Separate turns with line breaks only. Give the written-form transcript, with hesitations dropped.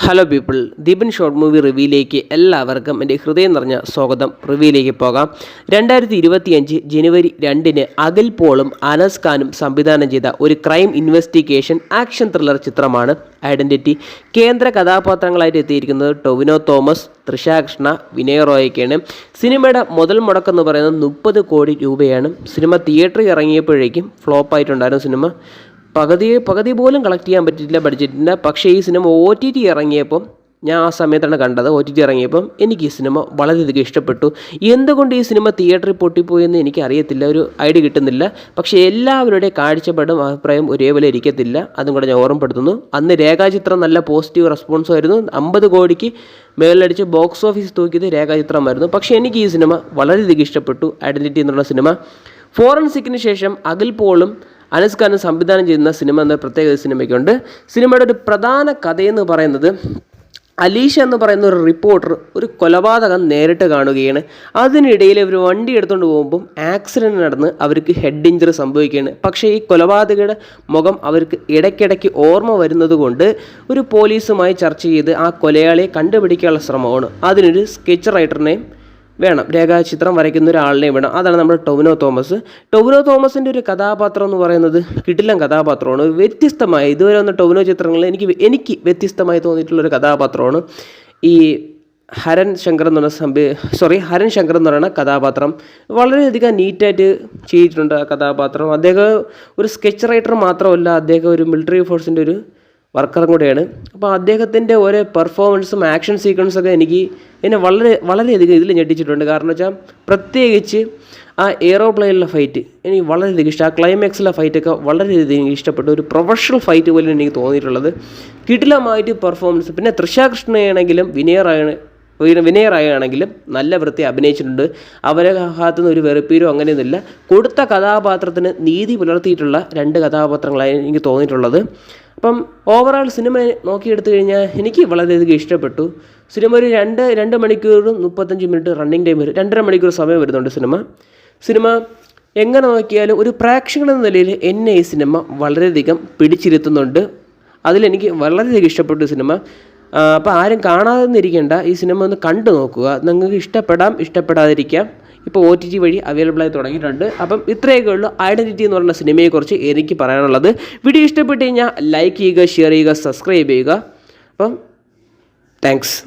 Hello people, Deepan short movie റിവ്യൂയിലേക്ക് എല്ലാവർക്കും എൻ്റെ ഹൃദയം നിറഞ്ഞ സ്വാഗതം. റിവ്യൂയിലേക്ക് പോകാം. 2025 ജനുവരി 2 അഖിൽ പോളും അനസ് ഖാനും സംവിധാനം ചെയ്ത ഒരു ക്രൈം ഇൻവെസ്റ്റിഗേഷൻ ആക്ഷൻ ത്രില്ലർ ചിത്രമാണ് ഐഡൻറ്റിറ്റി. കേന്ദ്ര കഥാപാത്രങ്ങളായിട്ട് എത്തിയിരിക്കുന്നത് ടൊവിനോ തോമസ്, തൃഷ കൃഷ്ണ, വിനയ് റോയൊക്കെയാണ്. സിനിമയുടെ മുതൽ മുടക്കെന്ന് പറയുന്നത് 30 കോടി രൂപയാണ്. സിനിമ തിയേറ്ററിൽ ഇറങ്ങിയപ്പോഴേക്കും ഫ്ലോപ്പായിട്ടുണ്ടായിരുന്നു. സിനിമ പകുതി പോലും കളക്ട് ചെയ്യാൻ പറ്റിയിട്ടില്ല ബഡ്ജറ്റിൻ്റെ. പക്ഷേ ഈ സിനിമ OTT ഇറങ്ങിയപ്പം ഞാൻ ആ സമയത്താണ് കണ്ടത്. OTT ഇറങ്ങിയപ്പം എനിക്ക് ഈ സിനിമ വളരെയധികം ഇഷ്ടപ്പെട്ടു. എന്തുകൊണ്ട് ഈ സിനിമ തിയേറ്ററിൽ പൊട്ടിപ്പോയെന്ന് എനിക്കറിയത്തില്ല, ഒരു ഐഡിയ കിട്ടുന്നില്ല. പക്ഷേ എല്ലാവരുടെയും കാഴ്ചപ്പാടും അഭിപ്രായം ഒരേപോലെ ഇരിക്കത്തില്ല. അതും കൂടെ ഞാൻ ഓർമ്മപ്പെടുത്തുന്നു. അന്ന് രേഖാചിത്രം നല്ല പോസിറ്റീവ് റെസ്പോൺസും ആയിരുന്നു. 50 കോടിക്ക് മേളിലടിച്ച് ബോക്സ് ഓഫീസ് തൂക്കിയത് രേഖാചിത്രമായിരുന്നു. പക്ഷേ എനിക്ക് ഈ സിനിമ വളരെയധികം ഇഷ്ടപ്പെട്ടു. ഐഡൻറ്റിറ്റി എന്നുള്ള സിനിമ ഫോറൻസിക്കിന് ശേഷം അഖിൽ പോളും അനസ് ഖാനും സംവിധാനം ചെയ്യുന്ന സിനിമ എന്ന പ്രത്യേക സിനിമയ്ക്കുണ്ട്. സിനിമയുടെ ഒരു പ്രധാന കഥയെന്ന് പറയുന്നത്, അലീഷ എന്ന് പറയുന്ന ഒരു റിപ്പോർട്ടർ ഒരു കൊലപാതകം നേരിട്ട് കാണുകയാണ്. അതിനിടയിൽ ഇവർ വണ്ടി എടുത്തുകൊണ്ട് പോകുമ്പം ആക്സിഡൻറ്റ് നടന്ന് അവർക്ക് ഹെഡ് ഇഞ്ചറി സംഭവിക്കുകയാണ്. പക്ഷേ ഈ കൊലപാതകയുടെ മുഖം അവർക്ക് ഇടയ്ക്കിടയ്ക്ക് ഓർമ്മ വരുന്നത് കൊണ്ട് ഒരു പോലീസുമായി ചർച്ച ചെയ്ത് ആ കൊലയാളിയെ കണ്ടുപിടിക്കാനുള്ള ശ്രമമാണ്. അതിനൊരു സ്കെച്ച് റൈറ്ററിനെയും വേണം, രേഖാചിത്രം വരയ്ക്കുന്ന ഒരാളിനെ വേണം. അതാണ് നമ്മുടെ ടൊവിനോ തോമസ്. ടൊവിനോ തോമസിൻ്റെ ഒരു കഥാപാത്രം എന്ന് പറയുന്നത് കിടിലൻ കഥാപാത്രമാണ്. വ്യത്യസ്തമായ, ഇതുവരെ വന്ന ടൊവിനോ ചിത്രങ്ങളിൽ എനിക്ക് വ്യത്യസ്തമായി തോന്നിയിട്ടുള്ളൊരു കഥാപാത്രമാണ് ഈ ഹരൻ ശങ്കർ എന്ന് പറയുന്ന കഥാപാത്രം. വളരെയധികം നീറ്റായിട്ട് ചെയ്തിട്ടുണ്ട് ആ കഥാപാത്രം. അദ്ദേഹം ഒരു സ്കെച്ച് റൈറ്റർ മാത്രമല്ല, അദ്ദേഹം ഒരു മിലിറ്ററി ഫോഴ്സിൻ്റെ ഒരു വർക്കറും കൂടെയാണ്. അപ്പോൾ അദ്ദേഹത്തിൻ്റെ ഓരോ പെർഫോമൻസും ആക്ഷൻ സീക്വൻസൊക്കെ എന്നെ വളരെയധികം ഇതിൽ ഞെട്ടിച്ചിട്ടുണ്ട്. കാരണം വെച്ചാൽ പ്രത്യേകിച്ച് ആ എയ്റോപ്ലെയിനിലെ ഫൈറ്റ് എനിക്ക് വളരെയധികം ഇഷ്ടം. ആ ക്ലൈമാക്സിലെ ഫൈറ്റൊക്കെ വളരെയധികം ഇഷ്ടപ്പെട്ടു. ഒരു പ്രൊഫഷണൽ ഫൈറ്റ് പോലെ എനിക്ക് തോന്നിയിട്ടുള്ളത്. കിടിലമായിട്ട് പെർഫോമൻസ്. പിന്നെ തൃഷ കൃഷ്ണയാണെങ്കിലും വിനയ് റായാണെങ്കിലും നല്ല വൃത്തി അഭിനയിച്ചിട്ടുണ്ട്. അവരെ ഭാഗത്തുനിന്ന് ഒരു വെറുപ്പീരോ അങ്ങനെയൊന്നുമില്ല. കൊടുത്ത കഥാപാത്രത്തിന് നീതി പുലർത്തിയിട്ടുള്ള 2 കഥാപാത്രങ്ങളായി എനിക്ക് തോന്നിയിട്ടുള്ളത്. അപ്പം ഓവറോൾ സിനിമ നോക്കിയെടുത്തു കഴിഞ്ഞാൽ എനിക്ക് വളരെയധികം ഇഷ്ടപ്പെട്ടു. സിനിമ ഒരു 2 മണിക്കൂർ 35 മിനിറ്റ് റണ്ണിങ് ടൈം വരും. 2.5 മണിക്കൂർ സമയം വരുന്നുണ്ട് സിനിമ എങ്ങനെ നോക്കിയാലും ഒരു പ്രേക്ഷകൻ എന്ന നിലയിൽ എന്നെ ഈ സിനിമ വളരെയധികം പിടിച്ചിരുത്തുന്നുണ്ട്. അതിലെനിക്ക് വളരെയധികം ഇഷ്ടപ്പെട്ടു സിനിമ. അപ്പോൾ ആരും കാണാതെന്നിരിക്കേണ്ട, ഈ സിനിമ ഒന്ന് കണ്ടു നോക്കുക. നിങ്ങൾക്ക് ഇഷ്ടപ്പെടാതിരിക്കാം. ഇപ്പോൾ OTT വഴി അവൈലബിളായി തുടങ്ങിയിട്ടുണ്ട്. അപ്പം ഇത്രയൊക്കെ ഉള്ളൂ ഐഡൻറ്റിറ്റി എന്ന് പറയുന്ന സിനിമയെക്കുറിച്ച് എനിക്ക് പറയാനുള്ളത്. വീഡിയോ ഇഷ്ടപ്പെട്ട് കഴിഞ്ഞാൽ ലൈക്ക് ചെയ്യുക, ഷെയർ ചെയ്യുക, സബ്സ്ക്രൈബ് ചെയ്യുക. അപ്പം താങ്ക്സ്.